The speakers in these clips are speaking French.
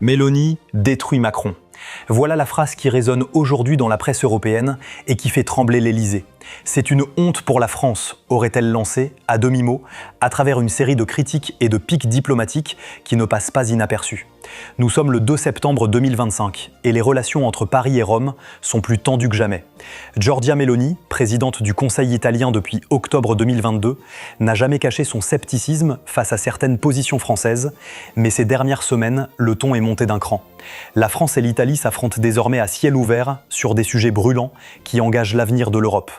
Mélanie détruit Macron. Voilà la phrase qui résonne aujourd'hui dans la presse européenne et qui fait trembler l'Élysée. C'est une honte pour la France, aurait-elle lancé, à demi-mot, à travers une série de critiques et de piques diplomatiques qui ne passent pas inaperçues. Nous sommes le 2 septembre 2025 et les relations entre Paris et Rome sont plus tendues que jamais. Giorgia Meloni, présidente du Conseil italien depuis octobre 2022, n'a jamais caché son scepticisme face à certaines positions françaises, mais ces dernières semaines, le ton est monté d'un cran. La France et l'Italie s'affrontent désormais à ciel ouvert sur des sujets brûlants qui engagent l'avenir de l'Europe.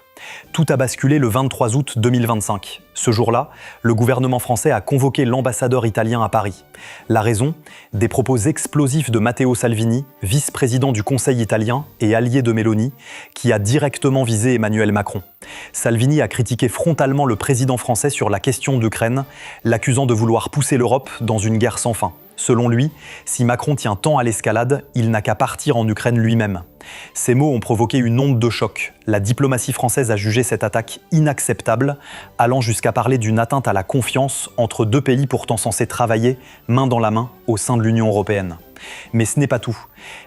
Tout a basculé le 23 août 2025. Ce jour-là, le gouvernement français a convoqué l'ambassadeur italien à Paris. La raison ? Des propos explosifs de Matteo Salvini, vice-président du Conseil italien et allié de Meloni, qui a directement visé Emmanuel Macron. Salvini a critiqué frontalement le président français sur la question de l'Ukraine, l'accusant de vouloir pousser l'Europe dans une guerre sans fin. Selon lui, si Macron tient tant à l'escalade, il n'a qu'à partir en Ukraine lui-même. Ces mots ont provoqué une onde de choc. La diplomatie française a jugé cette attaque inacceptable, allant jusqu'à parler d'une atteinte à la confiance entre deux pays pourtant censés travailler main dans la main au sein de l'Union européenne. Mais ce n'est pas tout.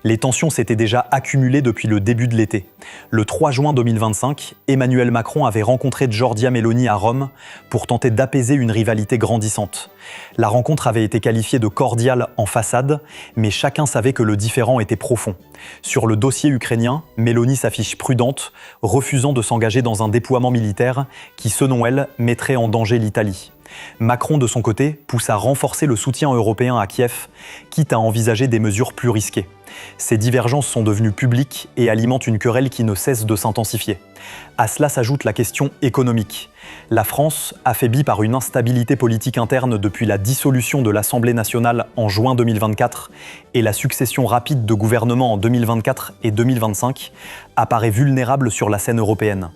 Les tensions s'étaient déjà accumulées depuis le début de l'été. Le 3 juin 2025, Emmanuel Macron avait rencontré Giorgia Meloni à Rome pour tenter d'apaiser une rivalité grandissante. La rencontre avait été qualifiée de cordiale en façade, mais chacun savait que le différend était profond. Sur le dossier ukrainien, Meloni s'affiche prudente, refusant de s'engager dans un déploiement militaire qui, selon elle, mettrait en danger l'Italie. Macron, de son côté, pousse à renforcer le soutien européen à Kiev, quitte à envisager des mesures plus risquées. Ces divergences sont devenues publiques et alimentent une querelle qui ne cesse de s'intensifier. À cela s'ajoute la question économique. La France, affaiblie par une instabilité politique interne depuis la dissolution de l'Assemblée nationale en juin 2024 et la succession rapide de gouvernements en 2024 et 2025, apparaît vulnérable sur la scène européenne.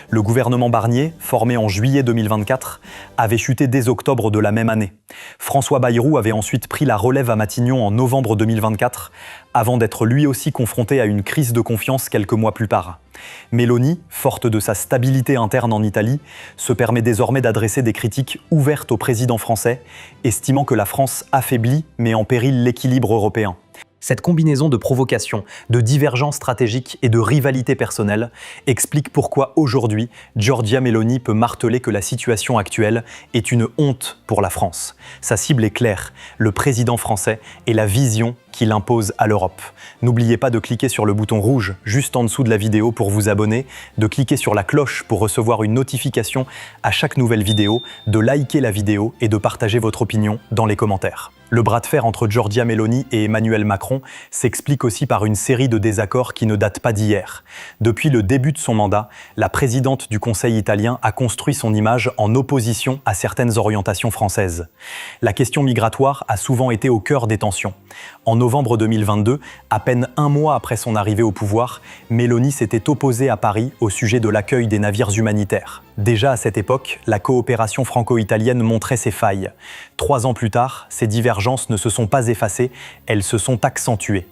Le gouvernement Barnier, formé en juillet 2024, avait chuté dès octobre de la même année. François Bayrou avait ensuite pris la relève à Matignon en novembre 2024, avant d'être lui aussi confronté à une crise de confiance quelques mois plus tard. Meloni, forte de sa stabilité interne en Italie, se permet désormais d'adresser des critiques ouvertes au président français, estimant que la France affaiblit mais en péril l'équilibre européen. Cette combinaison de provocations, de divergences stratégiques et de rivalités personnelles explique pourquoi aujourd'hui, Giorgia Meloni peut marteler que la situation actuelle est une honte pour la France. Sa cible est claire, le président français et la vision qu'il impose à l'Europe. N'oubliez pas de cliquer sur le bouton rouge juste en dessous de la vidéo pour vous abonner, de cliquer sur la cloche pour recevoir une notification à chaque nouvelle vidéo, de liker la vidéo et de partager votre opinion dans les commentaires. Le bras de fer entre Giorgia Meloni et Emmanuel Macron s'explique aussi par une série de désaccords qui ne datent pas d'hier. Depuis le début de son mandat, la présidente du Conseil italien a construit son image en opposition à certaines orientations françaises. La question migratoire a souvent été au cœur des tensions. En novembre 2022, à peine un mois après son arrivée au pouvoir, Meloni s'était opposée à Paris au sujet de l'accueil des navires humanitaires. Déjà à cette époque, la coopération franco-italienne montrait ses failles. 3 ans plus tard, ces divergences ne se sont pas effacées, elles se sont accentuées.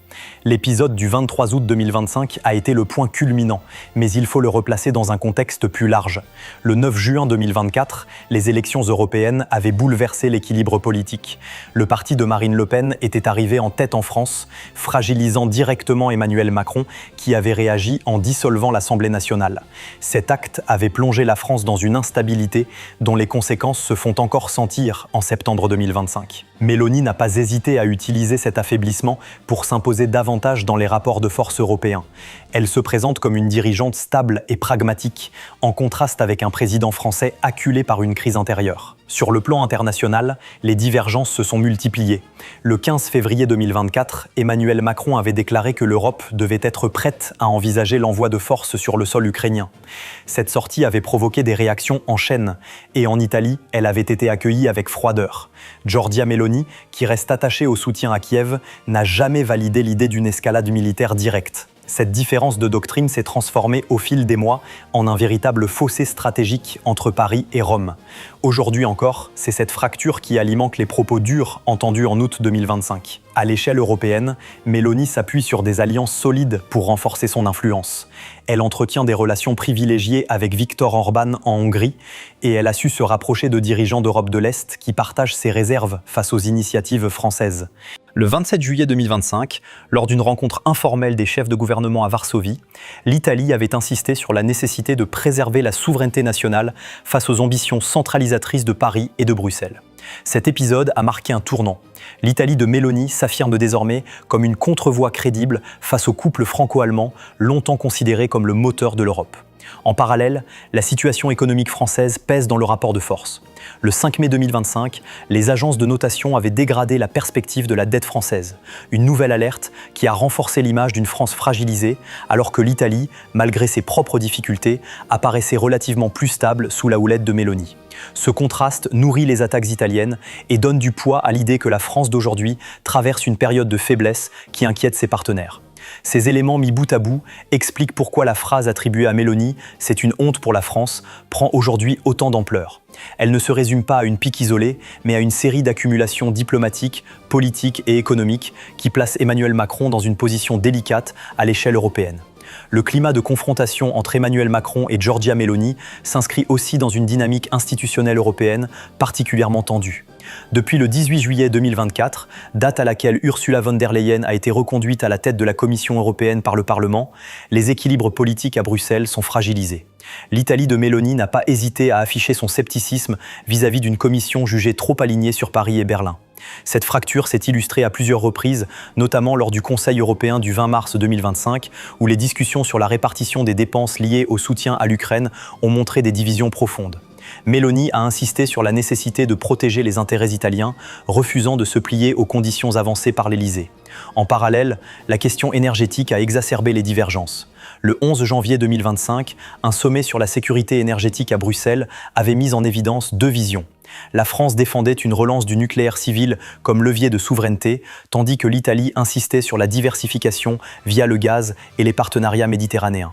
L'épisode du 23 août 2025 a été le point culminant, mais il faut le replacer dans un contexte plus large. Le 9 juin 2024, les élections européennes avaient bouleversé l'équilibre politique. Le parti de Marine Le Pen était arrivé en tête en France, fragilisant directement Emmanuel Macron, qui avait réagi en dissolvant l'Assemblée nationale. Cet acte avait plongé la France dans une instabilité dont les conséquences se font encore sentir en septembre 2025. Meloni n'a pas hésité à utiliser cet affaiblissement pour s'imposer davantage dans les rapports de force européens. Elle se présente comme une dirigeante stable et pragmatique, en contraste avec un président français acculé par une crise intérieure. Sur le plan international, les divergences se sont multipliées. Le 15 février 2024, Emmanuel Macron avait déclaré que l'Europe devait être prête à envisager l'envoi de forces sur le sol ukrainien. Cette sortie avait provoqué des réactions en chaîne, et en Italie, elle avait été accueillie avec froideur. Giorgia Meloni, qui reste attachée au soutien à Kiev, n'a jamais validé l'idée d'une escalade militaire directe. Cette différence de doctrine s'est transformée au fil des mois en un véritable fossé stratégique entre Paris et Rome. Aujourd'hui encore, c'est cette fracture qui alimente les propos durs entendus en août 2025. À l'échelle européenne, Meloni s'appuie sur des alliances solides pour renforcer son influence. Elle entretient des relations privilégiées avec Viktor Orban en Hongrie et elle a su se rapprocher de dirigeants d'Europe de l'Est qui partagent ses réserves face aux initiatives françaises. Le 27 juillet 2025, lors d'une rencontre informelle des chefs de gouvernement à Varsovie, l'Italie avait insisté sur la nécessité de préserver la souveraineté nationale face aux ambitions centralisatrices de Paris et de Bruxelles. Cet épisode a marqué un tournant. L'Italie de Meloni s'affirme désormais comme une contre-voix crédible face au couple franco-allemand, longtemps considéré comme le moteur de l'Europe. En parallèle, la situation économique française pèse dans le rapport de force. Le 5 mai 2025, les agences de notation avaient dégradé la perspective de la dette française. Une nouvelle alerte qui a renforcé l'image d'une France fragilisée, alors que l'Italie, malgré ses propres difficultés, apparaissait relativement plus stable sous la houlette de Meloni. Ce contraste nourrit les attaques italiennes et donne du poids à l'idée que la France d'aujourd'hui traverse une période de faiblesse qui inquiète ses partenaires. Ces éléments mis bout à bout expliquent pourquoi la phrase attribuée à Meloni « c'est une honte pour la France » prend aujourd'hui autant d'ampleur. Elle ne se résume pas à une pique isolée, mais à une série d'accumulations diplomatiques, politiques et économiques qui placent Emmanuel Macron dans une position délicate à l'échelle européenne. Le climat de confrontation entre Emmanuel Macron et Giorgia Meloni s'inscrit aussi dans une dynamique institutionnelle européenne particulièrement tendue. Depuis le 18 juillet 2024, date à laquelle Ursula von der Leyen a été reconduite à la tête de la Commission européenne par le Parlement, les équilibres politiques à Bruxelles sont fragilisés. L'Italie de Meloni n'a pas hésité à afficher son scepticisme vis-à-vis d'une commission jugée trop alignée sur Paris et Berlin. Cette fracture s'est illustrée à plusieurs reprises, notamment lors du Conseil européen du 20 mars 2025, où les discussions sur la répartition des dépenses liées au soutien à l'Ukraine ont montré des divisions profondes. Meloni a insisté sur la nécessité de protéger les intérêts italiens, refusant de se plier aux conditions avancées par l'Élysée. En parallèle, la question énergétique a exacerbé les divergences. Le 11 janvier 2025, un sommet sur la sécurité énergétique à Bruxelles avait mis en évidence deux visions. La France défendait une relance du nucléaire civil comme levier de souveraineté, tandis que l'Italie insistait sur la diversification via le gaz et les partenariats méditerranéens.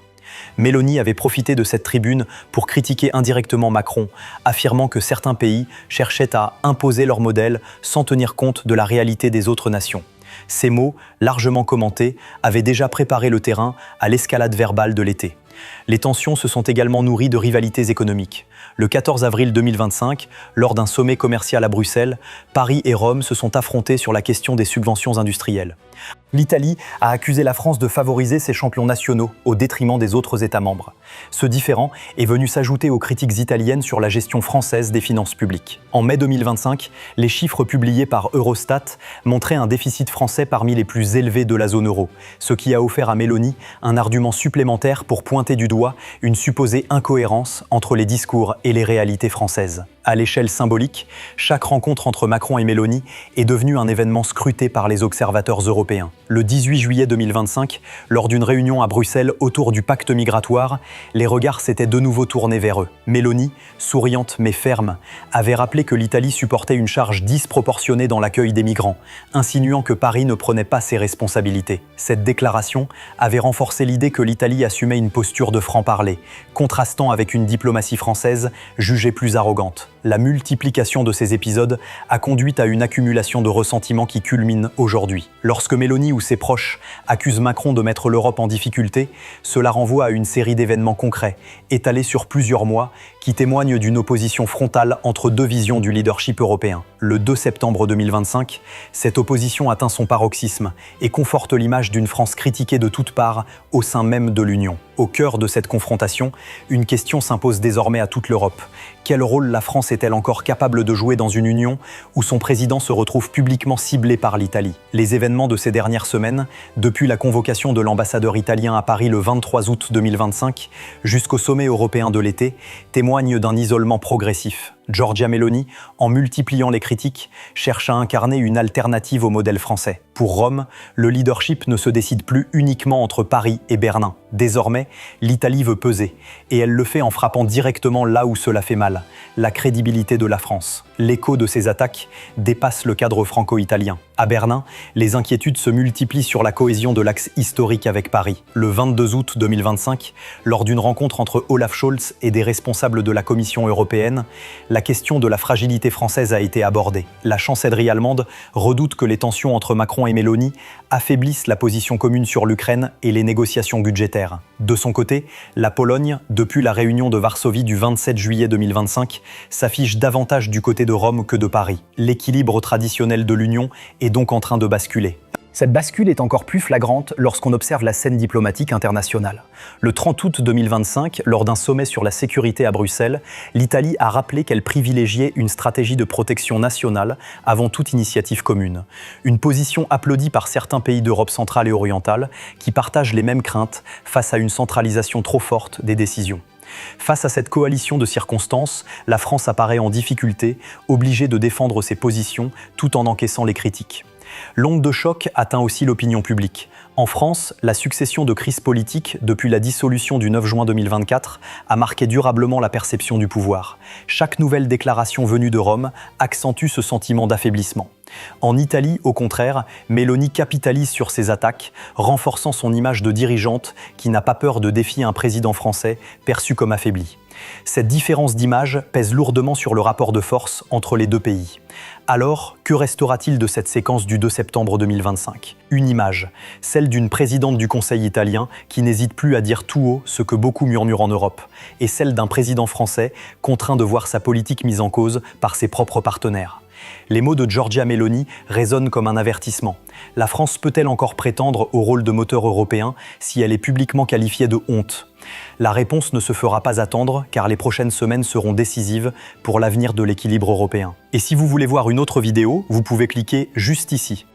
Meloni avait profité de cette tribune pour critiquer indirectement Macron, affirmant que certains pays cherchaient à imposer leur modèle sans tenir compte de la réalité des autres nations. Ces mots, largement commentés, avaient déjà préparé le terrain à l'escalade verbale de l'été. Les tensions se sont également nourries de rivalités économiques. Le 14 avril 2025, lors d'un sommet commercial à Bruxelles, Paris et Rome se sont affrontés sur la question des subventions industrielles. L'Italie a accusé la France de favoriser ses champions nationaux au détriment des autres États membres. Ce différend est venu s'ajouter aux critiques italiennes sur la gestion française des finances publiques. En mai 2025, les chiffres publiés par Eurostat montraient un déficit français parmi les plus élevés de la zone euro, ce qui a offert à Meloni un argument supplémentaire pour pointer du doigt une supposée incohérence entre les discours et les réalités françaises. À l'échelle symbolique, chaque rencontre entre Macron et Meloni est devenue un événement scruté par les observateurs européens. Le 18 juillet 2025, lors d'une réunion à Bruxelles autour du pacte migratoire, les regards s'étaient de nouveau tournés vers eux. Meloni, souriante mais ferme, avait rappelé que l'Italie supportait une charge disproportionnée dans l'accueil des migrants, insinuant que Paris ne prenait pas ses responsabilités. Cette déclaration avait renforcé l'idée que l'Italie assumait une posture de franc-parler, contrastant avec une diplomatie française jugée plus arrogante. La multiplication de ces épisodes a conduit à une accumulation de ressentiments qui culmine aujourd'hui. Lorsque Meloni ou ses proches accusent Macron de mettre l'Europe en difficulté, cela renvoie à une série d'événements concrets, étalés sur plusieurs mois, qui témoignent d'une opposition frontale entre deux visions du leadership européen. Le 2 septembre 2025, cette opposition atteint son paroxysme et conforte l'image d'une France critiquée de toutes parts au sein même de l'Union. Au cœur de cette confrontation, une question s'impose désormais à toute l'Europe. Quel rôle la France est-elle encore capable de jouer dans une union où son président se retrouve publiquement ciblé par l'Italie? Les événements de ces dernières semaines, depuis la convocation de l'ambassadeur italien à Paris le 23 août 2025 jusqu'au sommet européen de l'été, témoignent d'un isolement progressif. Giorgia Meloni, en multipliant les critiques, cherche à incarner une alternative au modèle français. Pour Rome, le leadership ne se décide plus uniquement entre Paris et Berlin. Désormais, l'Italie veut peser, et elle le fait en frappant directement là où cela fait mal, la crédibilité de la France. L'écho de ces attaques dépasse le cadre franco-italien. À Berlin, les inquiétudes se multiplient sur la cohésion de l'axe historique avec Paris. Le 22 août 2025, lors d'une rencontre entre Olaf Scholz et des responsables de la Commission européenne, la question de la fragilité française a été abordée. La chancellerie allemande redoute que les tensions entre Macron et Meloni affaiblissent la position commune sur l'Ukraine et les négociations budgétaires. De son côté, la Pologne, depuis la réunion de Varsovie du 27 juillet 2025, s'affiche davantage du côté de Rome que de Paris. L'équilibre traditionnel de l'Union est donc en train de basculer. Cette bascule est encore plus flagrante lorsqu'on observe la scène diplomatique internationale. Le 30 août 2025, lors d'un sommet sur la sécurité à Bruxelles, l'Italie a rappelé qu'elle privilégiait une stratégie de protection nationale avant toute initiative commune. Une position applaudie par certains pays d'Europe centrale et orientale qui partagent les mêmes craintes face à une centralisation trop forte des décisions. Face à cette coalition de circonstances, la France apparaît en difficulté, obligée de défendre ses positions tout en encaissant les critiques. L'onde de choc atteint aussi l'opinion publique. En France, la succession de crises politiques depuis la dissolution du 9 juin 2024 a marqué durablement la perception du pouvoir. Chaque nouvelle déclaration venue de Rome accentue ce sentiment d'affaiblissement. En Italie, au contraire, Meloni capitalise sur ces attaques, renforçant son image de dirigeante qui n'a pas peur de défier un président français perçu comme affaibli. Cette différence d'image pèse lourdement sur le rapport de force entre les deux pays. Alors, que restera-t-il de cette séquence du 2 septembre 2025 ? Une image, celle d'une présidente du Conseil italien qui n'hésite plus à dire tout haut ce que beaucoup murmurent en Europe, et celle d'un président français contraint de voir sa politique mise en cause par ses propres partenaires. Les mots de Giorgia Meloni résonnent comme un avertissement. La France peut-elle encore prétendre au rôle de moteur européen si elle est publiquement qualifiée de honte ? La réponse ne se fera pas attendre car les prochaines semaines seront décisives pour l'avenir de l'équilibre européen. Et si vous voulez voir une autre vidéo, vous pouvez cliquer juste ici.